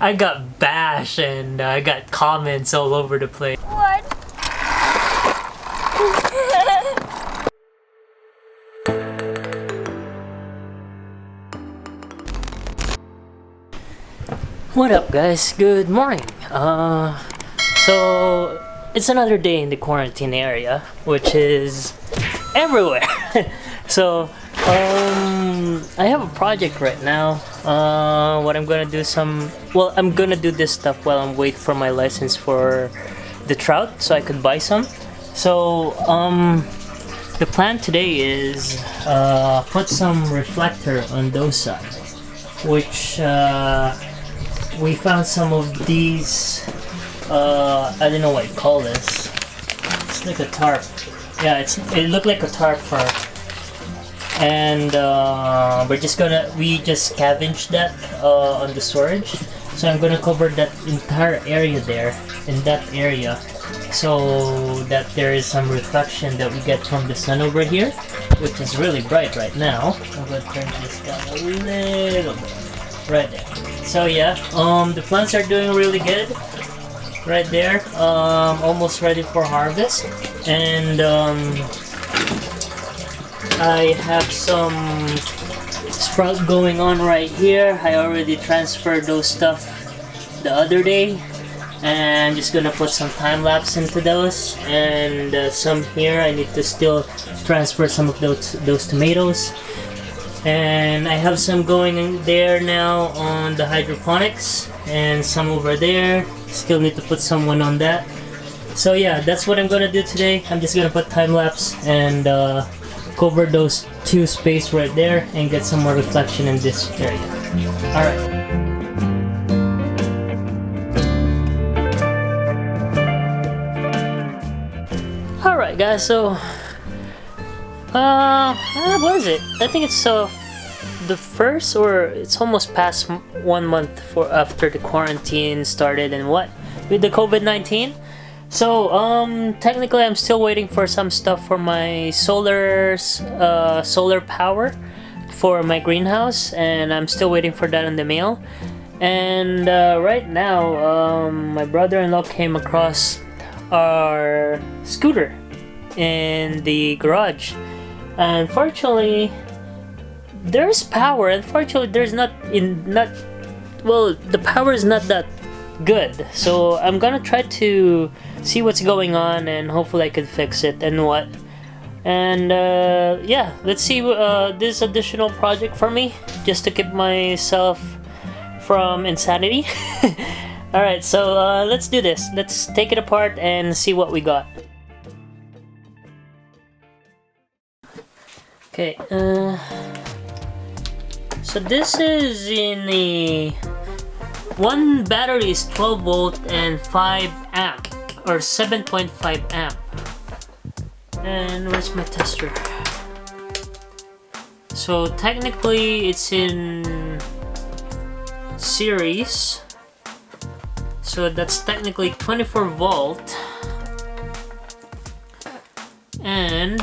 I got bashed and I got comments all over the place. What? What up, guys? Good morning. So it's another day in the quarantine area, which is everywhere. So I have a project right now. What I'm gonna do I'm gonna do this stuff while I'm waiting for my license for the trout, so I could buy some. So the plan today is put some reflector on those sides, which we found some of these. I don't know what you call this. It's like a tarp. Yeah, it looked like a tarp for. And we just scavenged that on the storage. So I'm gonna cover that entire area there, in that area, so that there is some reflection that we get from the sun over here, which is really bright right now. I'm gonna turn this down a little bit, right there. So yeah, the plants are doing really good, right there. Almost ready for harvest, and I have some sprout going on right here. I already transferred those stuff the other day, and I'm just gonna put some time lapse into those, and some here I need to still transfer some of those tomatoes, and I have some going in there now on the hydroponics, and some over there. Still need to put someone on that. So yeah, that's what I'm gonna do today. I'm just gonna put time lapse and cover those two spaces right there and get some more reflection in this area. Alright. Alright guys, so what is it? I think it's the first, or it's almost past 1 month after the quarantine started, and what? With the COVID-19? So, technically I'm still waiting for some stuff for my solar power for my greenhouse, and I'm still waiting for that in the mail. And right now, my brother-in-law came across our scooter in the garage. Unfortunately, there's power. Unfortunately, there's the power is not that good. So I'm gonna try to see what's going on, and hopefully I can fix it and what. And yeah, let's see this additional project for me, just to keep myself from insanity. Alright, so let's do this. Let's take it apart and see what we got. Okay, so this is in the one battery is 12 volt and 5 amp, or 7.5 amp. And where's my tester? So technically it's in series, so that's technically 24 volt. And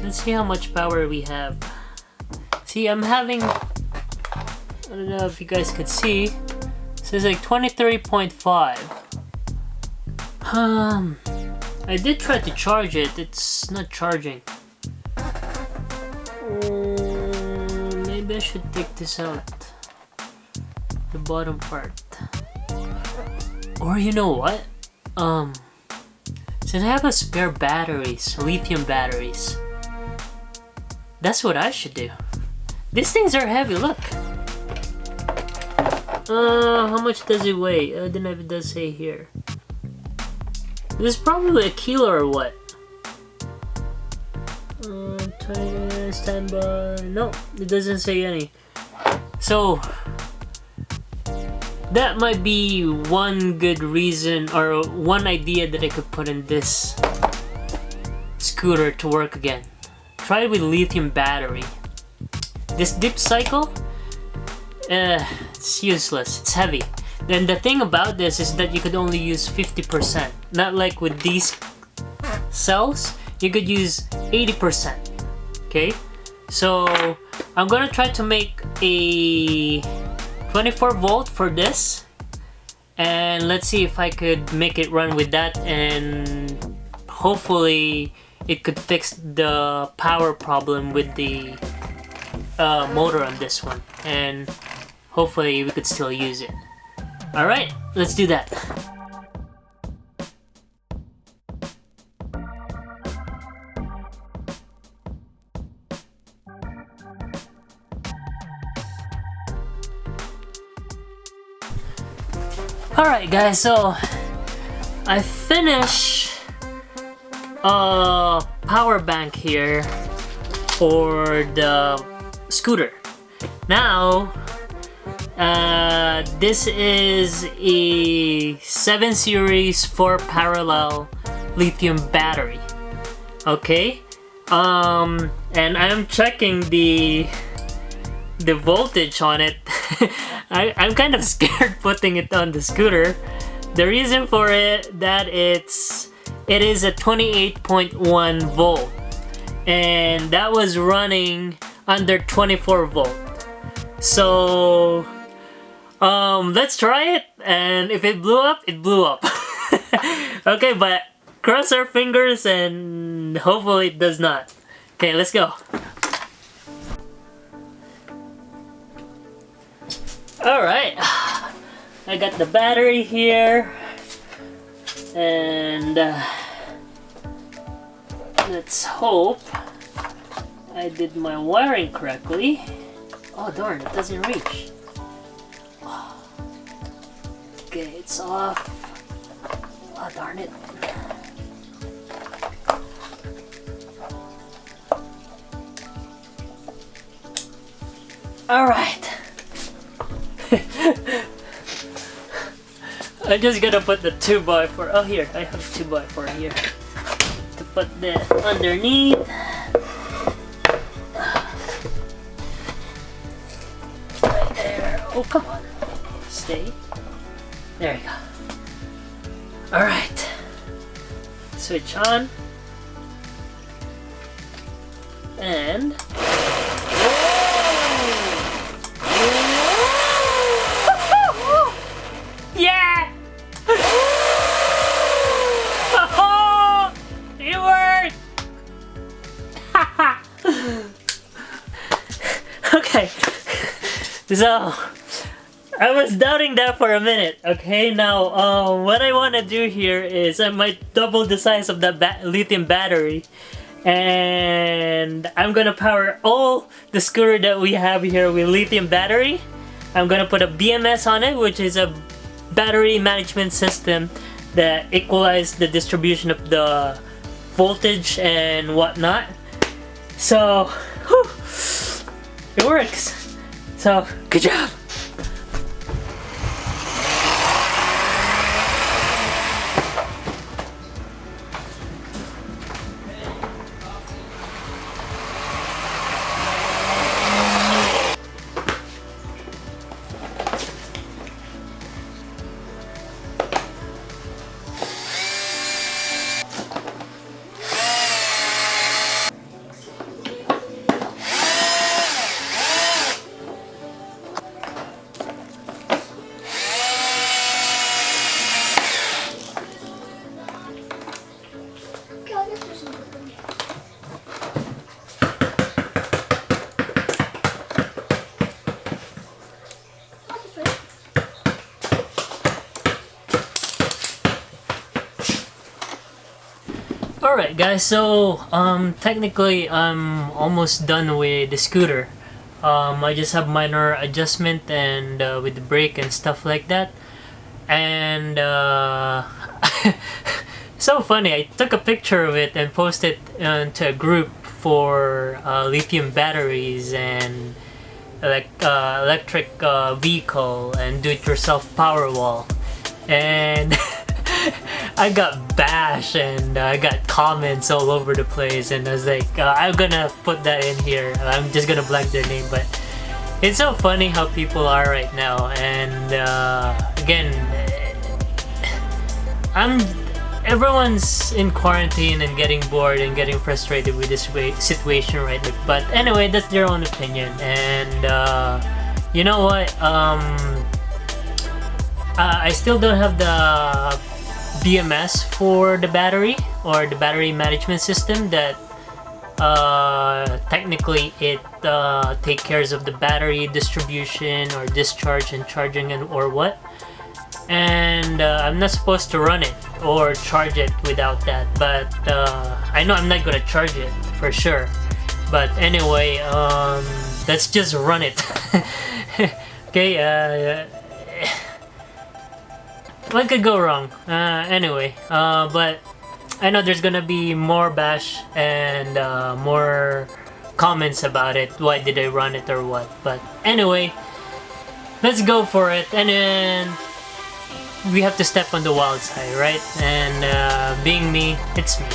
let's see how much power we have. See, I'm having, I don't know if you guys could see, it says like 23.5. I did try to charge it, it's not charging. Maybe I should take this out, the bottom part. Or you know what? Since I have a spare batteries, lithium batteries, that's what I should do. These things are heavy, look. How much does it weigh? I don't know if it does say here. This is probably a kilo or what? 20 standby. No, it doesn't say any. So that might be one good reason, or one idea that I could put in this scooter to work again. Try it with lithium battery. This dip cycle, it's useless. It's heavy. Then the thing about this is that you could only use 50%. Not like with these cells, you could use 80%. Okay, so I'm gonna try to make a 24 volt for this, and let's see if I could make it run with that, and hopefully it could fix the power problem with the motor on this one, and hopefully we could still use it. Alright, let's do that. Alright guys, so I finished a power bank here for the scooter. Now, this is a 7 series 4 parallel lithium battery. Okay, and I'm checking the voltage on it. I'm kind of scared putting it on the scooter. The reason for it that it is a 28.1 volt, and that was running under 24 volt. So let's try it, and if it blew up, it blew up. Okay, but cross our fingers and hopefully it does not. Okay, let's go. Alright, I got the battery here, and let's hope I did my wiring correctly. Oh darn, it doesn't reach. Okay, it's off. Oh darn it. Alright. I'm just gonna put the 2x4. Oh, here, I have 2x4 here to put this underneath. Right there. Oh, come on. Stay. There you go. Alright. Switch on. And yeah! Oh, it worked! Okay, so I was doubting that for a minute. Okay, now what I want to do here is I might double the size of that lithium battery, and I'm gonna power all the scooter that we have here with lithium battery. I'm gonna put a BMS on it, which is a battery management system that equalizes the distribution of the voltage and whatnot. So, whew, it works. So, good job. Alright guys, so technically I'm almost done with the scooter. I just have minor adjustment and with the brake and stuff like that. And so funny, I took a picture of it and posted into a group for lithium batteries and electric vehicle and do-it-yourself power wall, and I got bashed and I got comments all over the place, and I was like, I'm gonna put that in here. I'm just gonna blank their name, but it's so funny how people are right now. And again, everyone's in quarantine and getting bored and getting frustrated with this situation right now. But anyway, that's their own opinion. And you know what? I still don't have the BMS for the battery, or the battery management system that technically it take cares of the battery distribution or discharge and charging and or what. And I'm not supposed to run it or charge it without that, but I know I'm not gonna charge it for sure. But anyway, let's just run it. Okay, what could go wrong? Anyway, but I know there's gonna be more bash and more comments about it. Why did I run it or what? But anyway, let's go for it. And then we have to step on the wild side, right? And being me, it's me.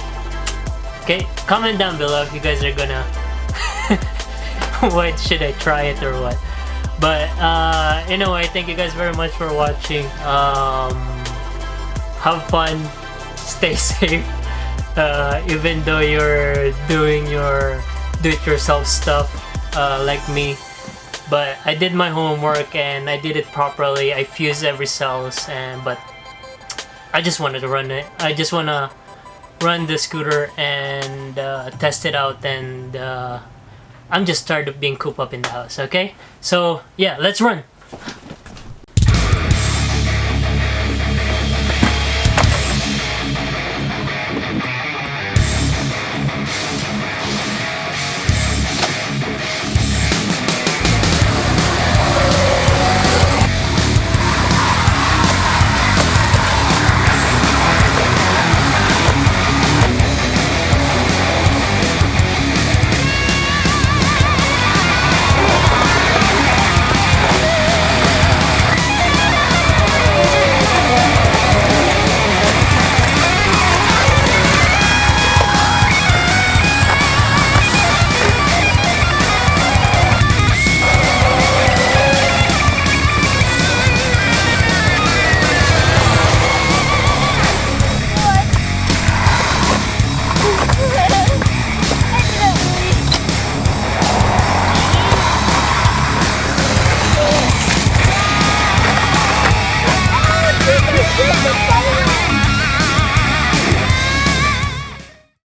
Okay, comment down below if you guys are gonna what, should I try it or what? But anyway, thank you guys very much for watching. Have fun, stay safe, even though you're doing your do-it-yourself stuff like me. But I did my homework and I did it properly. I fused every cells, but I just wanted to run it. I just wanna run the scooter and test it out, and I'm just tired of being cooped up in the house. Okay, so yeah, let's run. What the fuck?